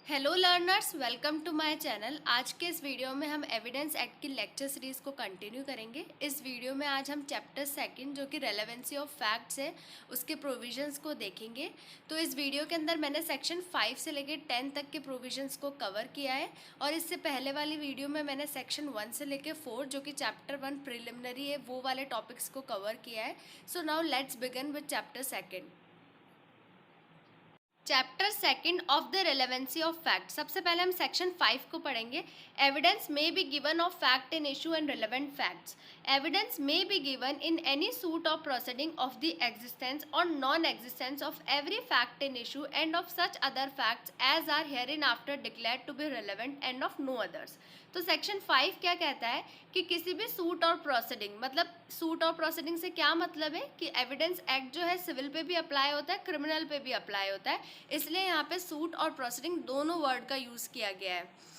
Hello learners, welcome to my channel. आज के इस वीडियो में हम एविडेंस एक्ट की लेक्चर सीरीज़ को कंटिन्यू करेंगे। इस वीडियो में आज हम चैप्टर सेकंड जो कि रेलेवेंसी ऑफ फैक्ट्स है उसके प्रोविजंस को देखेंगे। तो इस वीडियो के अंदर मैंने सेक्शन 5 से लेकर 10 तक के प्रोविजंस को कवर किया है और इससे पहले वाली वीडियो में मैंने सेक्शन 1 से लेकर 4 जो कि चैप्टर 1 प्रिलिमिनरी है वो वाले टॉपिक्स को कवर किया है। So now let's begin with chapter second. Chapter second of the relevancy of fact. सबसे पहले हम सेक्शन 5 को पढ़ेंगे। Evidence may be given of fact in issue and relevant facts. Evidence may be given in any suit of proceeding of the existence or non existence of every fact in issue and of such other facts as are hereinafter declared to be relevant end of no others. तो section 5 क्या कहता है कि किसी भी suit और proceeding, मतलब suit और प्रोसीडिंग से क्या मतलब है कि एविडेंस एक्ट जो है सिविल पे भी अप्लाई होता है, क्रिमिनल पे भी अप्लाई होता है, इसलिए यहाँ पे सूट और प्रोसीडिंग दोनों वर्ड का यूज़ किया गया है।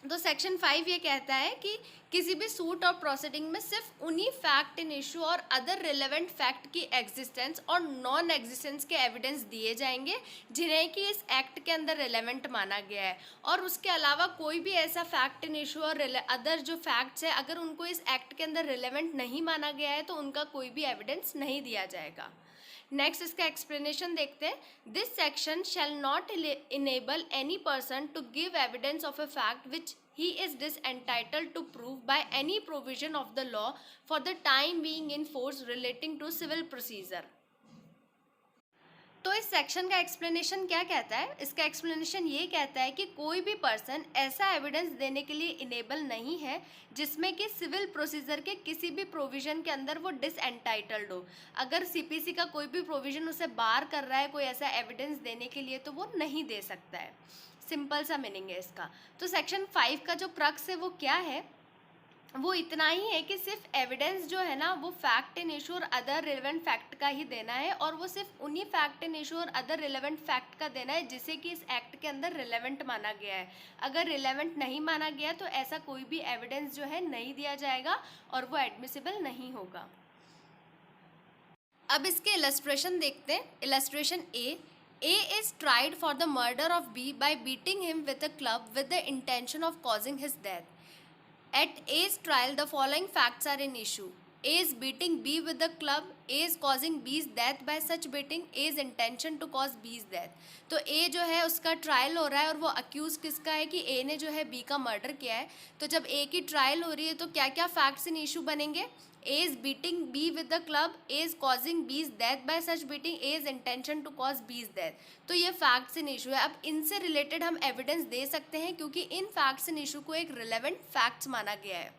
तो सेक्शन 5 ये कहता है कि किसी भी सूट और प्रोसीडिंग में सिर्फ उन्हीं फैक्ट इन इशू और अदर रिलेवेंट फैक्ट की एग्जिस्टेंस और नॉन एग्जिस्टेंस के एविडेंस दिए जाएंगे जिन्हें कि इस एक्ट के अंदर रिलेवेंट माना गया है। और उसके अलावा कोई भी ऐसा फैक्ट इन इशू और अदर जो फैक्ट्स है अगर उनको इस एक्ट के अंदर रिलेवेंट नहीं माना गया है तो उनका कोई भी एविडेंस नहीं दिया जाएगा। नेक्स्ट इसका एक्सप्लेनेशन देखते हैं। This section shall not enable any person to give evidence of a fact which he is disentitled to prove by any provision of the law for the time being in force relating to civil procedure। तो इस section का explanation क्या कहता है? इसका explanation ये कहता है कि कोई भी पर्सन ऐसा एविडेंस देने के लिए इनेबल नहीं है जिसमें कि सिविल प्रोसीजर के किसी भी प्रोविजन के अंदर वो डिसएंटाइटल्ड हो। अगर सीपीसी का कोई भी प्रोविजन उसे बार कर रहा है कोई ऐसा एविडेंस देने के लिए तो वो नहीं दे सकता है। सिंपल सा मीनिंग है इसका। तो सेक्शन 5 का जो क्रक्स है वो क्या है? वो इतना ही है कि सिर्फ एविडेंस जो है ना वो फैक्ट इन इशू और अदर रिलेवेंट फैक्ट का ही देना है और वो सिर्फ उन्हीं फैक्ट इन इशू और अदर रिलेवेंट फैक्ट का देना है जिसे कि इस एक्ट के अंदर रिलेवेंट माना गया है। अगर रिलेवेंट नहीं माना गया तो ऐसा कोई भी एविडेंस जो है नहीं दिया जाएगा और वो एडमिसिबल नहीं होगा। अब इसके इलस्ट्रेशन देखते हैं। Illustration A is tried for the murder of B by beating him with a club with the intention of causing his death. At A's trial, the following facts are in issue. A is beating B with a club. A is causing B's death by such beating. A's intention to cause B's death. तो A जो है उसका trial हो रहा है और वो accused किसका है कि A ने जो है B का मर्डर किया है। तो जब A की ट्रायल हो रही है तो क्या क्या फैक्ट्स इन इशू बनेंगे? A is beating B with the club. A is causing B's death by such beating. A is intention to cause B's death. तो ये फैक्ट्स इन इशू है। अब इनसे रिलेटेड हम एविडेंस दे सकते हैं क्योंकि इन फैक्ट्स इन इशू को एक रिलेवेंट फैक्ट्स माना गया है।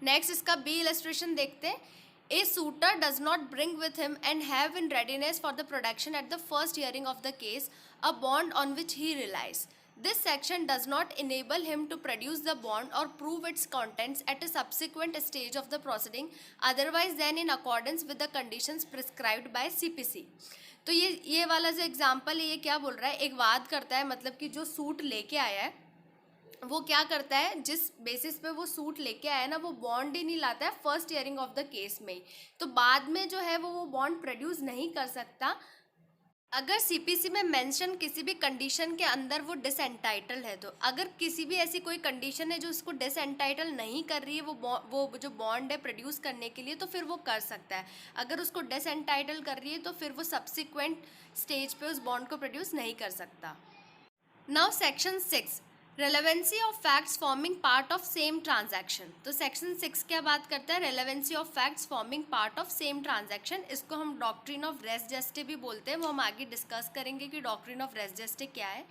नेक्स्ट इसका बी इलस्ट्रेशन देखते हैं। A suitor does not bring with him and have in readiness for the production at the first hearing of the case a bond on which he relies. This section does not enable him to produce the bond or prove its contents at a subsequent stage of the proceeding otherwise than in accordance with the conditions prescribed by CPC। तो ये वाला जो example है ये क्या बोल रहा है? एक वाद करता है, मतलब कि जो सूट लेके आया है वो क्या करता है, जिस बेसिस पे वो सूट लेके आया है ना वो बॉन्ड ही नहीं लाता है first hearing of the case में ही। तो बाद में जो है वो बॉन्ड प्रोड्यूस नहीं कर सकता अगर सीपीसी में मेंशन किसी भी कंडीशन के अंदर वो डिसएंटाइटल है। तो अगर किसी भी ऐसी कोई कंडीशन है जो उसको डिसएंटाइटल नहीं कर रही है वो जो बॉन्ड है प्रोड्यूस करने के लिए, तो फिर वो कर सकता है। अगर उसको डिसएंटाइटल कर रही है तो फिर वो सब्सिक्वेंट स्टेज पे उस बॉन्ड को प्रोड्यूस नहीं कर सकता। Now section 6, relevancy of facts forming part of same transaction. तो सेक्शन 6 क्या बात करता है? Relevancy of facts forming part of same transaction. इसको हम डॉक्ट्रिन ऑफ रेस जेस्टे भी बोलते हैं, वो हम आगे डिस्कस करेंगे कि डॉक्ट्रिन ऑफ रेस जेस्टे क्या है।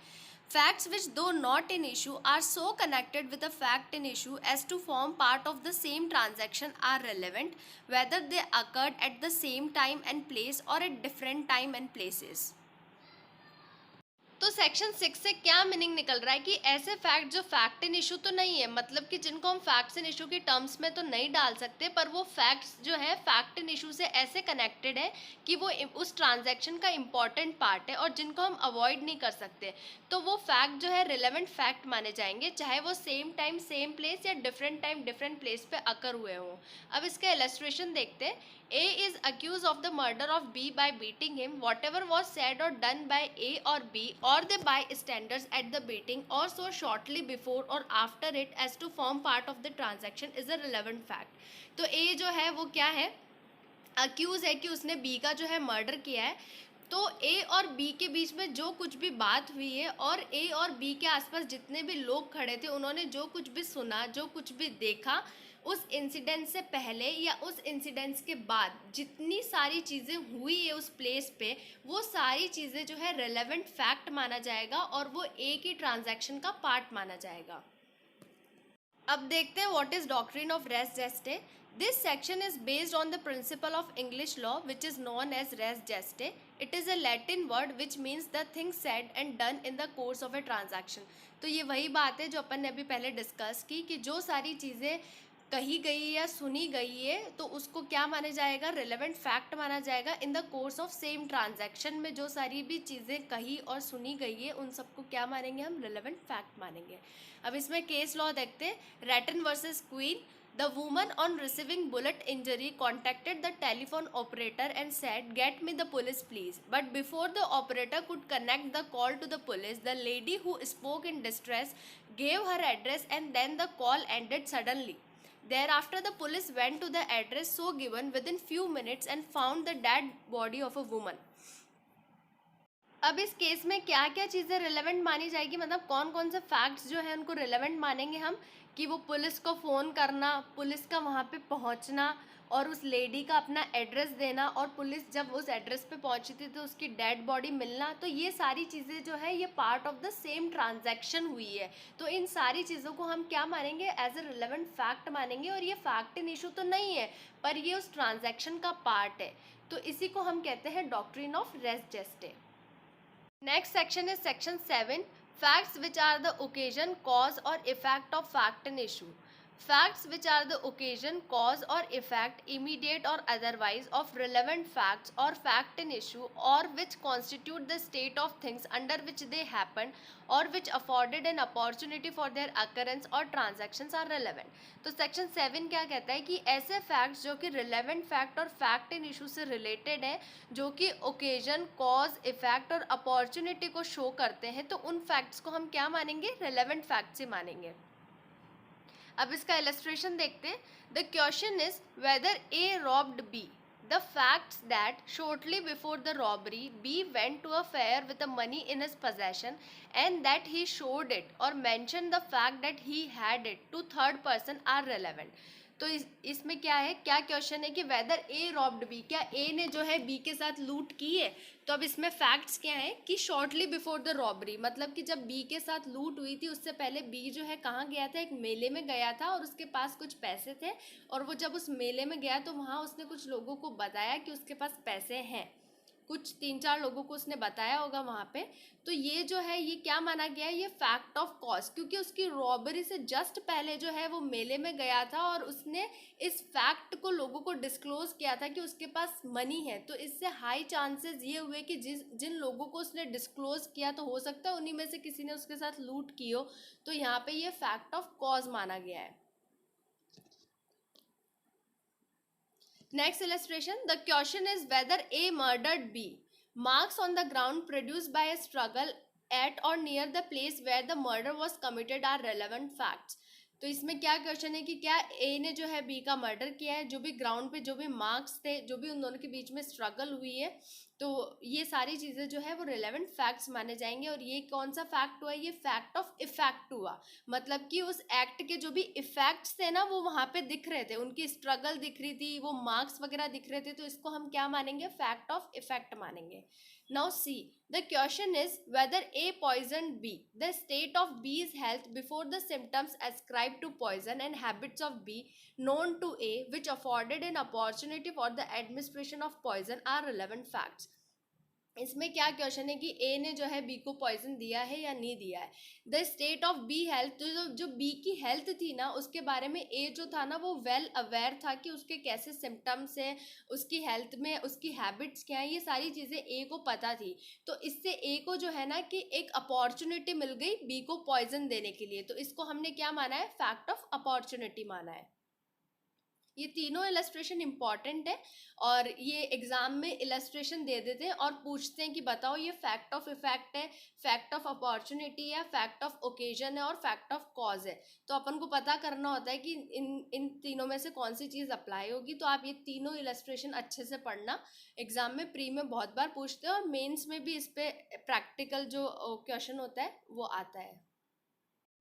Facts which though not in issue are so connected with a fact in issue as to form part of the same transaction are relevant whether they occurred at the same time and place or at different time and places. तो section 6 से क्या meaning निकल रहा है कि ऐसे fact जो fact in issue तो नहीं है, मतलब कि जिनको हम फैक्ट्स इन इशू की टर्म्स में तो नहीं डाल सकते, पर वो फैक्ट्स जो है फैक्ट इन इशू से ऐसे कनेक्टेड है कि वो उस ट्रांजैक्शन का इम्पॉर्टेंट पार्ट है और जिनको हम अवॉइड नहीं कर सकते, तो वो फैक्ट जो है रिलेवेंट फैक्ट माने जाएंगे, चाहे वो सेम टाइम सेम प्लेस या डिफरेंट टाइम डिफरेंट प्लेस पे अकर हुए हों। अब इसका इलस्ट्रेशन देखते हैं। A is accused of the murder of B by beating him. Whatever was said or done by A or B or the bystanders at the beating or so shortly before or after it as to form part of the transaction is a relevant fact. तो A जो है वो क्या है, accused है कि उसने B का जो है मर्डर किया है. तो ए और बी के बीच में जो कुछ भी बात हुई है और ए और बी के आसपास जितने भी लोग खड़े थे उन्होंने जो कुछ भी सुना, जो कुछ भी देखा, उस इंसिडेंट से पहले या उस इंसिडेंट के बाद जितनी सारी चीज़ें हुई है उस प्लेस पे, वो सारी चीज़ें जो है रेलेवेंट फैक्ट माना जाएगा और वो ए की ट्रांजैक्शन का पार्ट माना जाएगा. अब देखते हैं what is doctrine of res gestae. This section is based on the principle of English law which is known as res gestae. It is a Latin word which means the thing said and done in the course of a transaction. तो ये वही बात है जो अपन ने अभी पहले discuss की कि जो सारी चीज़ें कही गई या सुनी गई है तो उसको क्या माना जाएगा, रिलेवेंट फैक्ट माना जाएगा. इन the course of same transaction में जो सारी भी चीज़ें कही और सुनी गई है उन सबको क्या मानेंगे हम, रिलेवेंट फैक्ट मानेंगे. अब इसमें केस लॉ देखते हैं. Rattan versus queen. The woman on receiving bullet injury contacted the telephone operator and said, "Get me the police, please." But before the operator could connect the call to the police, the lady who spoke in distress gave her address and then the call ended suddenly. Thereafter, the police went to the address so given within few minutes and found the dead body of a woman. अब इस case में क्या क्या चीज़ें relevant मानी जाएगी, मतलब कौन कौन से फैक्ट्स जो है उनको रिलेवेंट मानेंगे हम, कि वो पुलिस को फ़ोन करना, पुलिस का वहाँ पे पहुँचना और उस लेडी का अपना एड्रेस देना और पुलिस जब उस एड्रेस पे पहुँची थी तो उसकी डेड बॉडी मिलना. तो ये सारी चीज़ें जो है ये part of the same transaction हुई है. तो इन सारी चीज़ों को हम क्या मानेंगे, एज ए रिलेवेंट फैक्ट मानेंगे. और ये फैक्ट इन इशू तो नहीं है पर ये उस ट्रांजैक्शन का पार्ट है. तो इसी को हम कहते हैं doctrine of res gestae. Next section is section 7, facts which are the occasion, cause or effect of fact and issue. Facts which are the occasion, cause or effect, immediate or otherwise, of relevant facts or fact and issue, or which constitute the state of things under which they happen or which afforded an opportunity for their occurrence or transactions are relevant. तो section 7 क्या कहता है कि ऐसे facts जो कि relevant fact और fact in issue से रिलेटेड है, जो कि ओकेजन, कॉज, इफेक्ट और अपॉर्चुनिटी को शो करते हैं, तो उन फैक्ट्स को हम क्या मानेंगे, रिलेवेंट फैक्ट से मानेंगे. अब इसका इलस्ट्रेशन देखते हैं. The question is whether A robbed B. The facts that shortly before the robbery B went to a fair with the money in his possession and that he showed it or mentioned the fact that he had it to third person are relevant. तो इसमें क्या है, क्या question है कि weather A robbed B, क्या ए ने जो है बी के साथ लूट की है. तो अब इसमें फैक्ट्स क्या है कि शॉर्टली बिफोर द रॉबरी, मतलब कि जब बी के साथ लूट हुई थी उससे पहले बी जो है कहाँ गया था, एक मेले में गया था और उसके पास कुछ पैसे थे. और वो जब उस मेले में गया तो वहाँ उसने कुछ लोगों को बताया कि उसके पास पैसे हैं. कुछ 3-4 लोगों को उसने बताया होगा वहाँ पे. तो ये जो है ये क्या माना गया है, ये फैक्ट ऑफ कॉज, क्योंकि उसकी रॉबरी से जस्ट पहले जो है वो मेले में गया था और उसने इस फैक्ट को लोगों को डिस्क्लोज किया था कि उसके पास मनी है. तो इससे हाई चांसेस ये हुए कि जिन लोगों को उसने डिस्क्लोज किया तो हो सकता है उन्हीं में से किसी ने उसके साथ लूट की हो. तो यहाँ पे ये फैक्ट ऑफ कॉज माना गया है. Next illustration, the question is whether A murdered B. Marks on the ground produced by a struggle at or near the place where the murder was committed are relevant facts. तो इसमें क्या question है कि क्या ए ने जो है B का मर्डर किया है, जो भी ग्राउंड पे जो भी मार्क्स थे, जो भी उन दोनों के बीच में स्ट्रगल हुई है, तो ये सारी चीज़ें जो है वो रिलेवेंट फैक्ट्स माने जाएंगे. और ये कौन सा फैक्ट हुआ, ये फैक्ट ऑफ इफेक्ट हुआ, मतलब कि उस एक्ट के जो भी इफेक्ट्स थे ना वो वहाँ पे दिख रहे थे, उनकी स्ट्रगल दिख रही थी, वो मार्क्स वगैरह दिख रहे थे, तो इसको हम क्या मानेंगे, फैक्ट ऑफ इफेक्ट मानेंगे. Now see, the question is whether A poisoned B. The state of B's health before the symptoms ascribed to poison and habits of B known to A which afforded an opportunity for the administration of poison are relevant facts. इसमें क्या question है कि ए ने जो है B को poison दिया है या नहीं दिया है. The state of B health, तो जो बी की हेल्थ थी ना उसके बारे में ए जो था ना वो वेल अवेयर था कि उसके कैसे सिम्टम्स हैं, उसकी हेल्थ में उसकी हैबिट्स क्या हैं, ये सारी चीज़ें ए को पता थी. तो इससे ए को जो है ना कि एक अपॉर्चुनिटी मिल गई बी को पॉइजन देने के लिए. तो इसको हमने क्या माना है, फैक्ट ऑफ अपॉर्चुनिटी माना है. ये तीनों इलस्ट्रेशन इंपॉर्टेंट है और ये एग्जाम में इलस्ट्रेशन दे देते हैं और पूछते हैं कि बताओ ये फैक्ट ऑफ इफेक्ट है, फैक्ट ऑफ अपॉर्चुनिटी है, फैक्ट ऑफ ओकेजन है और फैक्ट ऑफ कॉज है। तो अपन को पता करना होता है कि इन इन तीनों में से कौन सी चीज़ अप्लाई होगी। तो आप ये तीनों इलस्ट्रेशन अच्छे से पढ़ना, एग्जाम में प्री में बहुत बार पूछते हैं और मेंस में भी इस पे प्रैक्टिकल जो क्वेश्चन होता है वो आता है।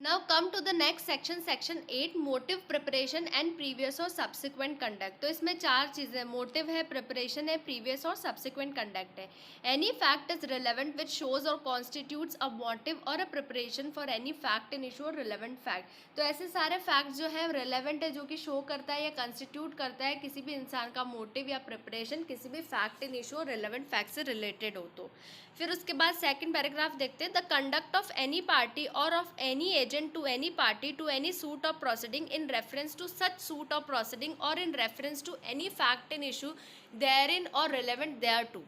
Now come to the next section, section 8, motive, preparation and previous और subsequent conduct। तो इसमें चार चीज़ें, motive है, preparation है, previous और subsequent conduct है। Any fact is relevant which shows or constitutes a motive or a preparation for any fact in issue or relevant fact। तो ऐसे सारे facts जो है relevant है, जो कि show करता है या constitute करता है किसी भी इंसान का motive या preparation किसी भी fact in issue और relevant fact से related हो। तो फिर उसके बाद सेकंड पैराग्राफ देखते हैं, the conduct of any party or of any agent to any party to any suit of proceeding in reference to such suit of proceeding or in reference to any fact in issue therein or relevant there to.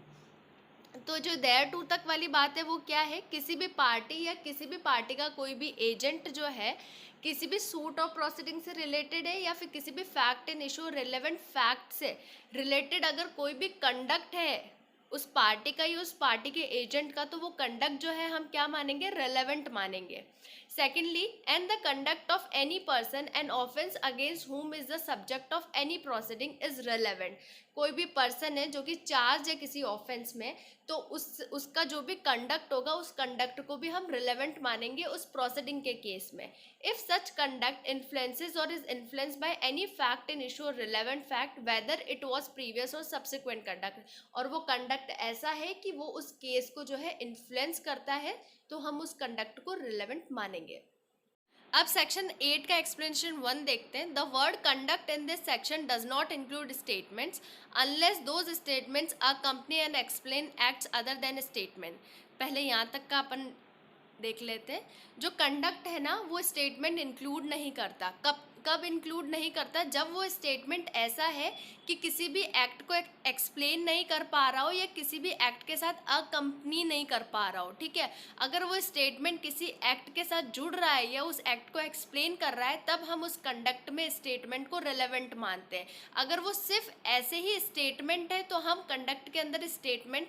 तो जो there to तक वाली बात है वो क्या है, किसी भी पार्टी या किसी भी पार्टी का कोई भी एजेंट जो है किसी भी सूट ऑफ प्रोसीडिंग से रिलेटेड है या फिर किसी भी fact in issue relevant fact से रिलेटेड अगर कोई भी कंडक्ट है उस पार्टी का या उस पार्टी के एजेंट का, तो वो कंडक्ट जो है हम क्या मानेंगे, रेलेवेंट मानेंगे। Secondly, and the conduct of any person and offence against हुम is the subject of any proceeding is relevant. कोई भी पर्सन है जो कि चार्ज है किसी ऑफेंस में, तो उसका जो भी कंडक्ट होगा उस कंडक्ट को भी हम रिलेवेंट मानेंगे उस प्रोसीडिंग के केस में। If such conduct influences or is influenced by any fact in issue or relevant fact whether it was previous or subsequent conduct, और वो कंडक्ट ऐसा है कि वो उस केस को जो है इन्फ्लुएंस करता है, तो हम उस कंडक्ट को रिलेवेंट मानेंगे। अब सेक्शन 8 का एक्सप्लेनेशन 1 देखते हैं। The word conduct in this section does not include statements unless those statements accompany and explain acts other than statement. पहले यहाँ तक का अपन देख लेते हैं। जो कंडक्ट है ना वो स्टेटमेंट इंक्लूड नहीं करता। कब इंक्लूड नहीं करता, जब वो स्टेटमेंट ऐसा है कि किसी भी एक्ट को एक्सप्लेन नहीं कर पा रहा हो या किसी भी एक्ट के साथ अकम्पनी नहीं कर पा रहा हो। ठीक है, अगर वो स्टेटमेंट किसी एक्ट के साथ जुड़ रहा है या उस एक्ट को एक्सप्लेन कर रहा है, तब हम उस कंडक्ट में स्टेटमेंट को रेलेवेंट मानते हैं। अगर वो सिर्फ ऐसे ही स्टेटमेंट है तो हम कंडक्ट के अंदर स्टेटमेंट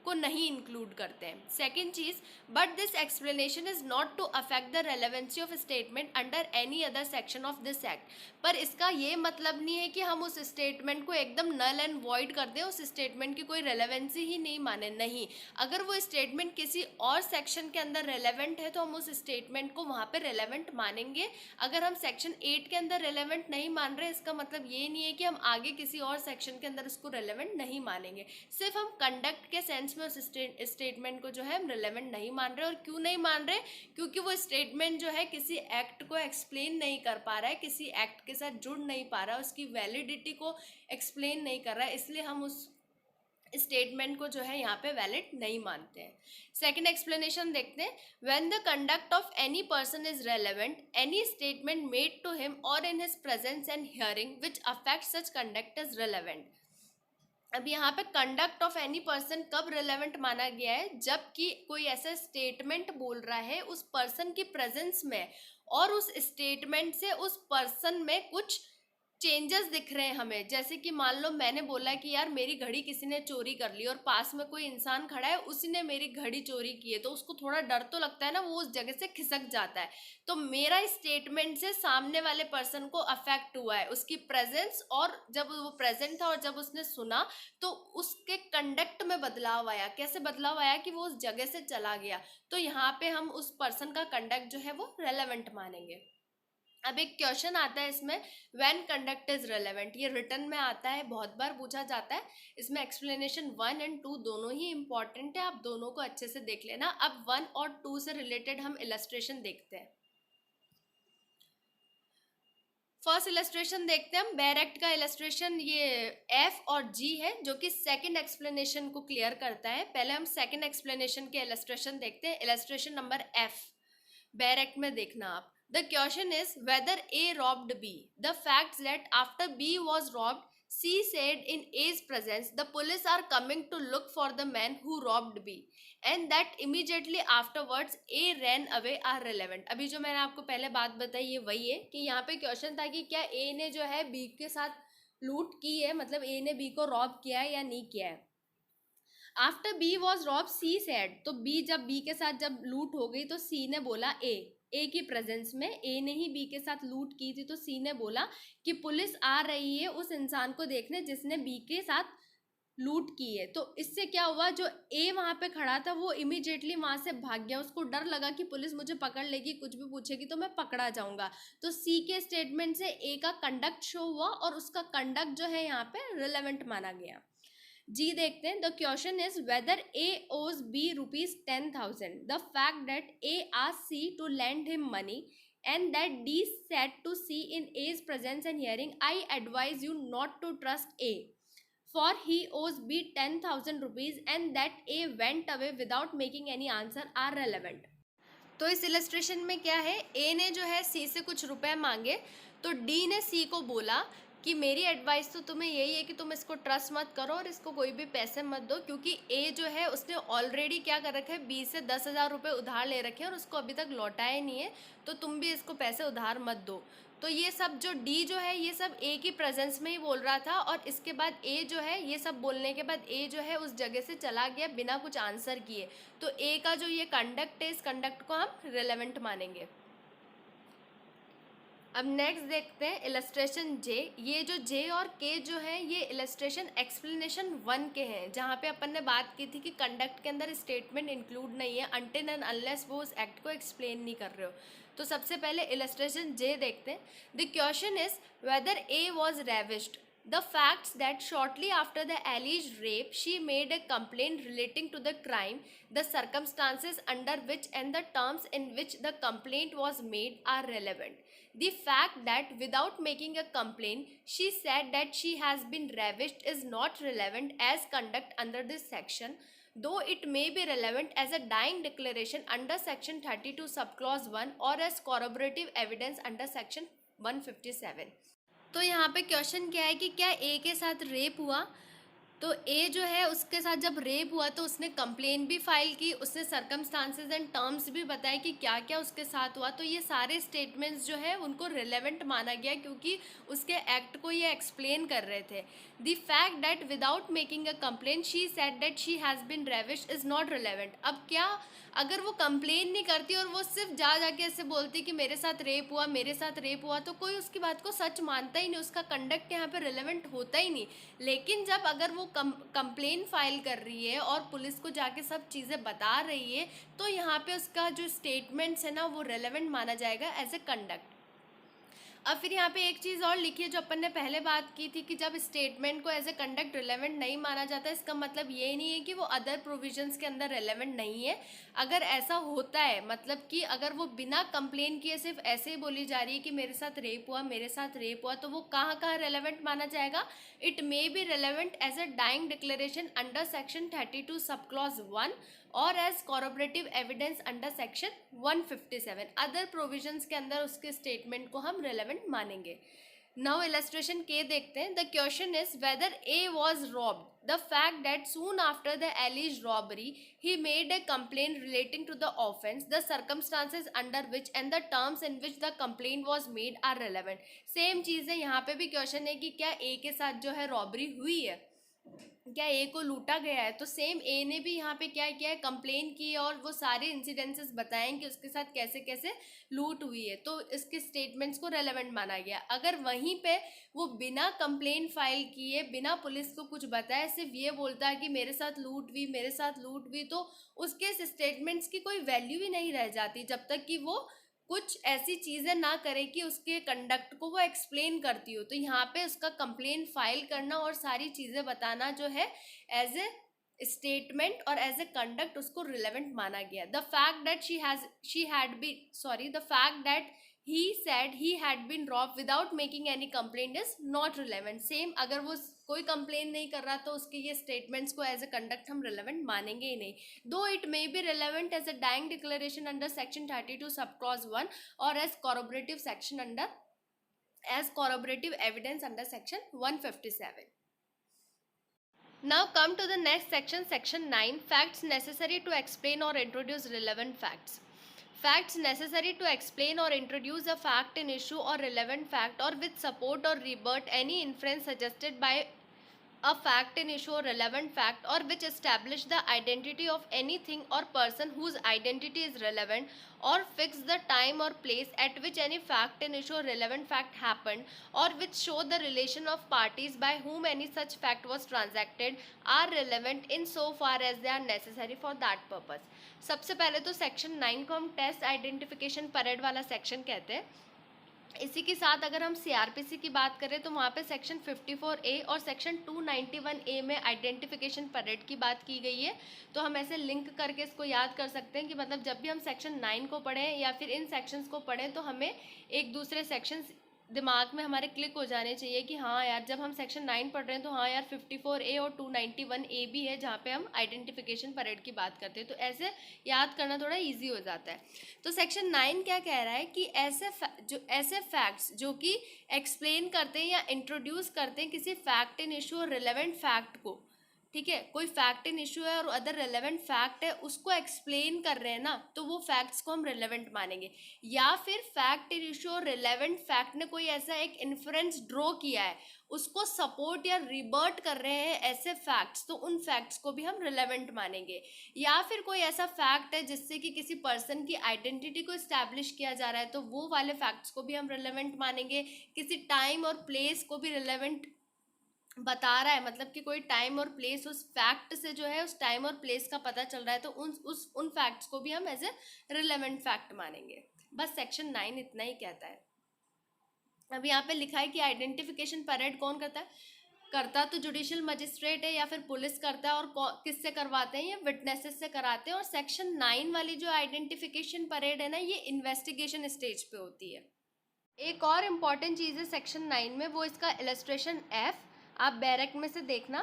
को नहीं इंक्लूड करते हैं। सेकेंड चीज, but this explanation is not to affect the relevancy of statement under any other section of this act. पर इसका ये मतलब नहीं है कि हम उस स्टेटमेंट को एकदम नल एंड वॉइड कर दें, उस स्टेटमेंट की कोई रेलेवेंसी ही नहीं माने। नहीं, अगर वो स्टेटमेंट किसी और सेक्शन के अंदर रेलेवेंट है तो हम उस स्टेटमेंट को वहाँ पे रेलेवेंट मानेंगे। अगर हम सेक्शन 8 के अंदर रेलेवेंट नहीं मान रहे, इसका मतलब ये नहीं है कि हम आगे किसी और सेक्शन के अंदर उसको रेलेवेंट नहीं मानेंगे। सिर्फ हम कंडक्ट के सेंस में उस स्टेटमेंट को जो है हम रिलेवेंट नहीं मान रहे। और क्यों नहीं मान रहे, क्योंकि वो स्टेटमेंट जो है किसी एक्ट को एक्सप्लेन नहीं कर पा रहा है, किसी एक्ट के साथ जुड़ नहीं पा रहा है, उसकी वैलिडिटी को एक्सप्लेन नहीं कर रहा है, इसलिए हम उस स्टेटमेंट को जो है यहाँ पे वैलिड नहीं मानते हैं। सेकेंड एक्सप्लेनेशन देखते हैं। When the conduct of any person is relevant, any statement made to him or in his presence and hearing which affect such conduct is relevant. अब यहाँ पे कंडक्ट ऑफ एनी पर्सन कब relevant माना गया है, जबकि कोई ऐसा स्टेटमेंट बोल रहा है उस पर्सन की प्रेजेंस में और उस स्टेटमेंट से उस पर्सन में कुछ चेंजेस दिख रहे हैं हमें। जैसे कि मान लो मैंने बोला कि यार मेरी घड़ी किसी ने चोरी कर ली और पास में कोई इंसान खड़ा है, उसी ने मेरी घड़ी चोरी की है, तो उसको थोड़ा डर तो लगता है ना, वो उस जगह से खिसक जाता है। तो मेरा स्टेटमेंट से सामने वाले पर्सन को अफेक्ट हुआ है, उसकी प्रेजेंस, और जब वो प्रेजेंट था और जब उसने सुना तो उसके कंडक्ट में बदलाव आया। कैसे बदलाव आया कि वो उस जगह से चला गया। तो यहाँ पे हम उस पर्सन का कंडक्ट जो है वो रेलेवेंट मानेंगे। अब एक क्वेश्चन आता है इसमें, व्हेन कंडक्ट इज रेलेवेंट, ये रिटर्न में आता है, बहुत बार पूछा जाता है। इसमें एक्सप्लेनेशन 1 और 2 दोनों ही इंपॉर्टेंट है, आप दोनों को अच्छे से देख लेना। अब 1 और 2 से रिलेटेड हम इलस्ट्रेशन देखते हैं। फर्स्ट इलस्ट्रेशन देखते हैं हम, बेयर एक्ट का इलस्ट्रेशन ये एफ और जी है, जो कि सेकंड एक्सप्लेनेशन को क्लियर करता है। पहले हम सेकंड एक्सप्लेनेशन के इलस्ट्रेशन देखते हैं। Illustration number F, bare act में देखना आप। The question is whether A robbed B. The facts that after B was robbed, C said in A's presence, the police are coming to look for the man who robbed B, and that immediately afterwards A ran away are relevant. अभी जो मैंने आपको पहले बात बताई ये वही है कि यहाँ पे क्वेश्चन था कि क्या A ने जो है B के साथ लूट की है, मतलब ए ने बी को रॉब किया है या नहीं किया है। After B was robbed C said, तो बी जब बी के साथ जब लूट हो गई तो सी ने बोला ए की प्रेजेंस में, ए ने ही बी के साथ लूट की थी, तो सी ने बोला कि पुलिस आ रही है उस इंसान को देखने जिसने बी के साथ लूट की है। तो इससे क्या हुआ, जो ए वहां पे खड़ा था वो इमीडिएटली वहां से भाग गया, उसको डर लगा कि पुलिस मुझे पकड़ लेगी, कुछ भी पूछेगी तो मैं पकड़ा जाऊंगा। तो सी के स्टेटमेंट से ए का कंडक्ट शो हुआ और उसका कंडक्ट जो है यहाँ पे रिलेवेंट माना गया। जी देखते हैं, the question is whether A owes B ₹10,000, the fact that A asked C to lend him money and that D said to C in A's presence and hearing, I advise you not to trust A, for he owes B 10,000 rupees, and that A went away without making any answer are relevant. तो इस illustration में क्या है, ए ने जो है सी से कुछ रुपए मांगे, तो डी ने सी को बोला कि मेरी एडवाइस तो तुम्हें यही है कि तुम इसको ट्रस्ट मत करो और इसको कोई भी पैसे मत दो, क्योंकि ए जो है उसने ऑलरेडी क्या कर रखा है, बी से 10,000 रुपये उधार ले रखे हैं और उसको अभी तक लौटाए नहीं है, तो तुम भी इसको पैसे उधार मत दो। तो ये सब जो डी जो है ये सब ए की प्रेजेंस में ही बोल रहा था, और इसके बाद ए जो है ये सब बोलने के बाद ए जो है उस जगह से चला गया बिना कुछ आंसर किए। तो ए का जो ये कंडक्ट है, इस कंडक्ट को हम रिलेवेंट मानेंगे। अब नेक्स्ट देखते हैं इलस्ट्रेशन जे। ये जो जे और के जो है ये इलस्ट्रेशन एक्सप्लेनेशन 1 के हैं, जहाँ पे अपन ने बात की थी कि कंडक्ट के अंदर स्टेटमेंट इंक्लूड नहीं है अनटिल एंड अनलेस वो उस एक्ट को एक्सप्लेन नहीं कर रहे हो। तो सबसे पहले इलस्ट्रेशन जे देखते हैं। The question is whether A was ravished, the facts that shortly after the alleged rape she made a complaint relating to the crime, the circumstances under which and the terms in which the complaint was made are relevant. The fact that without making a complaint she said that she has been ravished is not relevant as conduct under this section, though it may be relevant as a dying declaration under section 32 subclause 1 or as corroborative evidence under section 157. तो यहाँ पे question क्या है कि क्या ए के साथ rape हुआ, तो ए जो है उसके साथ जब रेप हुआ तो उसने कंप्लेन भी फाइल की, उसने सर्कमस्टांसेस एंड टर्म्स भी बताए कि क्या क्या उसके साथ हुआ। तो ये सारे स्टेटमेंट्स जो है उनको रिलेवेंट माना गया क्योंकि उसके एक्ट को ये एक्सप्लेन कर रहे थे। The fact that without making a complain she said that she has been ravished is not relevant. अब क्या, अगर वो कंप्लेन नहीं करती और वो सिर्फ जाके ऐसे बोलती कि मेरे साथ रेप हुआ, मेरे साथ रेप हुआ, तो कोई उसकी बात को सच मानता ही नहीं, उसका कंडक्ट यहाँ पे रिलेवेंट होता ही नहीं। लेकिन जब अगर वो कंप्लेन फाइल कर रही है और पुलिस को जाके सब चीज़ें बता रही है, तो यहाँ पे उसका जो स्टेटमेंट्स है ना वो रेलेवेंट माना जाएगा एज ए कंडक्ट। अब फिर यहाँ पे एक चीज़ और लिखी है जो अपन ने पहले बात की थी कि जब स्टेटमेंट को एज ए कंडक्ट रिलेवेंट नहीं माना जाता, इसका मतलब ये नहीं है कि वो अदर प्रोविजंस के अंदर रिलेवेंट नहीं है। अगर ऐसा होता है, मतलब कि अगर वो बिना कंप्लेन किए सिर्फ ऐसे ही बोली जा रही है कि मेरे साथ रेप हुआ, मेरे साथ रेप हुआ, तो वो कहाँ कहाँ रेलेवेंट माना जाएगा। It may be relevant as a dying declaration under section 32 sub clause 1 और as corroborative evidence under section 157। Other provisions के अंदर उसके स्टेटमेंट को हम रेलेवेंट मानेंगे। नाउ इलस्ट्रेशन के देखते हैं। The question is whether A was robbed, the fact that soon after the एलिज्ड robbery he made a complaint relating to the offense, the circumstances under which and the terms in which the complaint was made are relevant. Same चीज़ है, यहाँ पे भी question है कि क्या ए के साथ जो है रॉबरी हुई है, क्या ए को लूटा गया है। तो सेम ए ने भी यहाँ पे क्या किया है, कंप्लेन की और वो सारे इंसिडेंसेस बताएं कि उसके साथ कैसे कैसे लूट हुई है, तो इसके स्टेटमेंट्स को रेलेवेंट माना गया। अगर वहीं पे वो बिना कंप्लेन फाइल किए, बिना पुलिस को कुछ बताए, सिर्फ ये बोलता है कि मेरे साथ लूट हुई, मेरे साथ लूट हुई, तो उसके स्टेटमेंट्स की कोई वैल्यू ही नहीं रह जाती जब तक कि वो कुछ ऐसी चीज़ें ना करे कि उसके कंडक्ट को वो एक्सप्लेन करती हो। तो यहाँ पे उसका कंप्लेन फाइल करना और सारी चीज़ें बताना जो है एज ए स्टेटमेंट और एज ए कंडक्ट उसको रिलेवेंट माना गया। The fact that the fact that he said he had been robbed without making any complaint is not relevant. Same अगर वो कोई कंप्लेन नहीं कर रहा तो उसके ये स्टेटमेंट्स को एज ए कंडक्ट हम रिलेवेंट मानेंगे ही नहीं। Though it may be relevant as a dying declaration under section 32 sub clause 1 और as corroborative evidence under section 157. Now come to the next section, section 9, facts necessary to explain or introduce relevant facts. Facts necessary to explain or introduce a fact in issue or relevant fact or with support or rebut any inference suggested by a fact in issue or relevant fact or which establish the identity of anything or person whose identity is relevant or fix the time or place at which any fact in issue or relevant fact happened or which show the relation of parties by whom any such fact was transacted are relevant in so far as they are necessary for that purpose. सबसे पहले तो section 9 को हम test identification parade वाला section कहते हैं. इसी के साथ अगर हम सीआरपीसी की बात करें तो वहाँ पे सेक्शन 54A और सेक्शन 291A में आइडेंटिफिकेशन परेड की बात की गई है. तो हम ऐसे लिंक करके इसको याद कर सकते हैं कि मतलब जब भी हम सेक्शन 9 को पढ़ें या फिर इन सेक्शंस को पढ़ें तो हमें एक दूसरे सेक्शंस दिमाग में हमारे क्लिक हो जाने चाहिए कि हाँ यार जब हम सेक्शन 9 पढ़ रहे हैं तो हाँ यार 54A और 291A भी है जहाँ पे हम आइडेंटिफिकेशन परेड की बात करते हैं. तो ऐसे याद करना थोड़ा इजी हो जाता है. तो सेक्शन 9 क्या कह रहा है कि ऐसे फैक्ट्स जो कि एक्सप्लेन करते हैं या इंट्रोड्यूस करते हैं किसी fact in issue or relevant fact को, ठीक है, कोई फैक्ट इन इशू है और अदर रेलेवेंट फैक्ट है उसको एक्सप्लेन कर रहे हैं ना, तो वो फैक्ट्स को हम रेलेवेंट मानेंगे. या फिर फैक्ट इन इशू और रेलेवेंट फैक्ट ने कोई ऐसा एक इन्फ्रेंस ड्रॉ किया है उसको सपोर्ट या रिबर्ट कर रहे हैं ऐसे फैक्ट्स, तो उन फैक्ट्स को भी हम रिलेवेंट मानेंगे. या फिर कोई ऐसा फैक्ट है जिससे कि किसी पर्सन की आइडेंटिटी को इस्टेब्लिश किया जा रहा है तो वो वाले फैक्ट्स को भी हम रिलेवेंट मानेंगे. किसी टाइम और प्लेस को भी रिलेवेंट बता रहा है, मतलब कि कोई टाइम और प्लेस उस फैक्ट से जो है उस टाइम और प्लेस का पता चल रहा है तो उन फैक्ट्स को भी हम एज ए रिलेवेंट फैक्ट मानेंगे. बस सेक्शन 9 इतना ही कहता है. अब यहाँ पे लिखा है कि आइडेंटिफिकेशन परेड कौन करता है. करता तो जुडिशियल मजिस्ट्रेट है या फिर पुलिस करता है और किससे करवाते हैं, ये विटनेसेस से कराते हैं. और सेक्शन 9 वाली जो आइडेंटिफिकेशन परेड है ना ये इन्वेस्टिगेशन स्टेज पे होती है. एक और इम्पॉर्टेंट चीज़ है सेक्शन 9 में, वो इसका इलस्ट्रेशन F. आप बैरक में से देखना.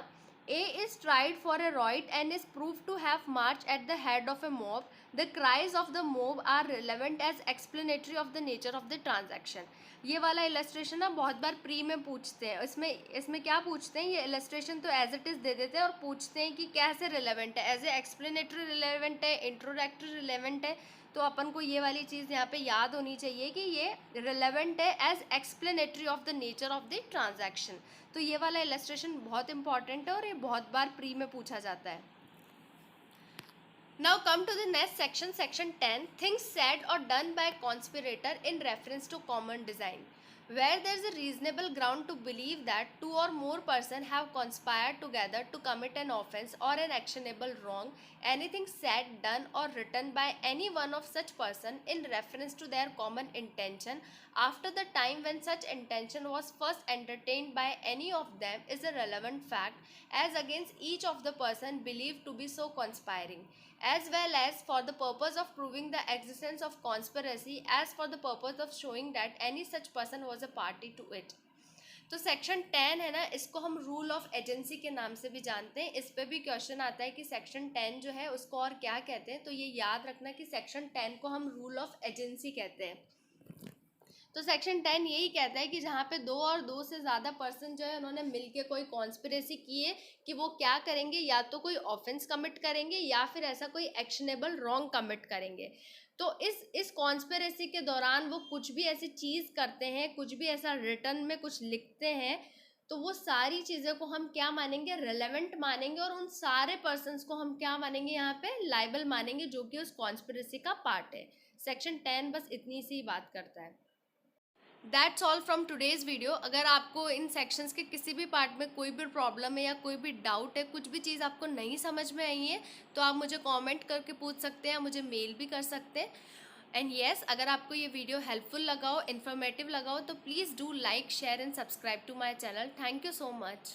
A is tried for a riot and is proved to have marched at the head of a mob. The cries of the mob are relevant as explanatory of the nature of the transaction. ये वाला illustration ना बहुत बार pre में पूछते हैं. इसमें क्या पूछते हैं, ये इलस्ट्रेशन तो एज इट इज़ दे देते हैं और पूछते हैं कि कैसे रिलेवेंट है, एज ए एक्सप्लेनेटरी रिलेवेंट है, इंट्रोडक्टरी रिलेवेंट है. तो अपन को ये वाली चीज़ यहाँ पे याद होनी चाहिए कि ये रिलेवेंट है as explanatory of the nature of the transaction. तो ये वाला इलस्ट्रेशन बहुत इंपॉर्टेंट है और ये बहुत बार प्री में पूछा जाता है. Now come to the next section, section 10, things said or done by conspirator in reference to common design. Where there is a reasonable ground to believe that two or more persons have conspired together to commit an offence or an actionable wrong, anything said, done or written by any one of such person in reference to their common intention after the time when such intention was first entertained by any of them is a relevant fact as against each of the person believed to be so conspiring, as well as for the purpose of proving the existence of conspiracy as for the purpose of showing that any such person was a party to it. तो section 10 है ना, इसको हम rule of agency के नाम से भी जानते हैं. इस पे भी क्वेश्चन आता है कि सेक्शन 10 जो है उसको और क्या कहते हैं. तो ये याद रखना कि सेक्शन 10 को हम रूल ऑफ एजेंसी कहते हैं. तो सेक्शन 10 यही कहता है कि जहाँ पे दो और दो से ज़्यादा पर्सन जो है उन्होंने मिलके कोई कॉन्स्पिरेसी की है कि वो क्या करेंगे, या तो कोई ऑफेंस कमिट करेंगे या फिर ऐसा कोई एक्शनेबल रॉन्ग कमिट करेंगे. तो इस कॉन्स्पिरेसी के दौरान वो कुछ भी ऐसी चीज़ करते हैं, कुछ भी ऐसा रिटर्न में कुछ लिखते हैं, तो वो सारी चीज़ें को हम क्या मानेंगे, रेलेवेंट मानेंगे. और उन सारे पर्सन्स को हम क्या मानेंगे, यहाँ पे लाइबल मानेंगे जो कि उस कॉन्स्पिरेसी का पार्ट है. सेक्शन 10 बस इतनी सी बात करता है. That's all from today's video. अगर आपको इन सेक्शंस के किसी भी पार्ट में कोई भी प्रॉब्लम है या कोई भी डाउट है, कुछ भी चीज़ आपको नहीं समझ में आई है, तो आप मुझे कमेंट करके पूछ सकते हैं, मुझे मेल भी कर सकते हैं. एंड येस, अगर आपको ये वीडियो हेल्पफुल लगा हो, इन्फॉर्मेटिव लगा हो, तो please do like, share and subscribe to my channel. Thank you so much.